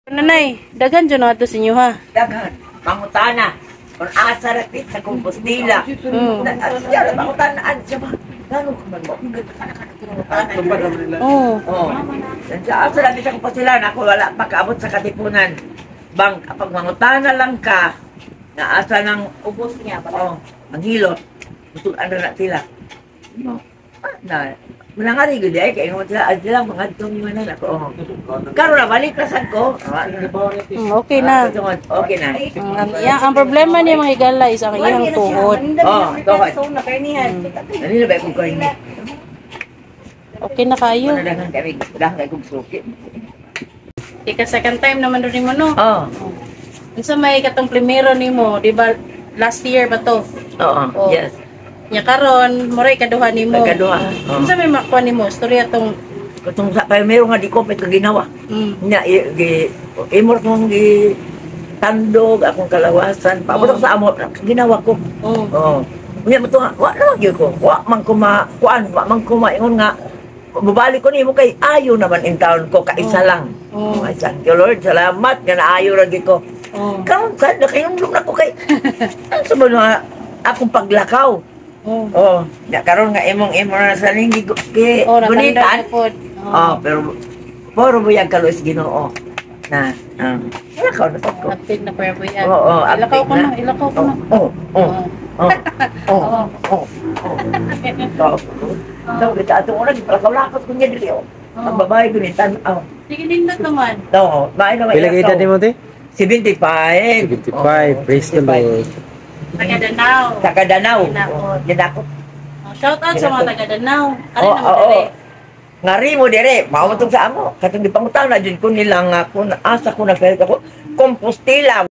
Nanay, dagan dyan na ito sa inyo ha. Daghan, mangutana. Kung asa rapit sa Compostela. Siya, mangutanaan siya ba? Lalo ko man mo. Ang ganda ka na Oo. Oo. Siya, asa rapit sa Compostela. Ako wala makaabot sa Katipunan. Bang, kapag mangutana lang ka, na asa ng Ubos niya ang hilot. Gusto ano na sila. Na, wala nga rin gudi ay, kaya mo sila mga itong mga ako. Karoon na, balik na sad ko. Okay na. Okay na. Ang problema niya mga higala is ang iyang tuhod. Tuhod. Nanila ba kung kayo niya? Okay na kayo. Manadagan kami, dahan kong suki. Ika second time naman rin mo no? Oo. Isa may katong primero ni mo, di ba last year ba to? Oo, yes. Nya karon, moray kaduha ni mo. Kaduha. Unsa may makuha ni mo? Storya tong Katong sa primero nga di ko pet ginawa. Nya imor kong gi tandog akong kalawasan. Paabot sa amo ginawa ko. Oo. Nya mo to wa na gyud ko. Wa man ko kuan, wa man ko maingon nga mabalik ko nimo kay ayo naman in town ko kaisa lang. Oh. Thank you Lord, salamat nga naayo ra gyud ko. Karon sad nakayumlong na ko kay ang sumo nga akong paglakaw. Oh, ya karon nga imong na sa linggi gunitan. Pero puro buyag kalos Ginoo. Na, ilakaw na ko. Active na prayer buyag. Oo, ilakaw ko na, ilakaw ko na. Daw kita atong ora gipalakaw-lakot ko niya dili. Ang babae gunitan. Sige din na naman. Oo, bae na. Pila ka edad mo te? 75. 75. Praise the Lord. Taga Danau. Taga Danau. Dinakot. Shout out sa mga taga Danau. Ngari mo dire, mao tong sa amo. Katong gipangutaw na jud ko nila nga kun asa ko na ako Compostela.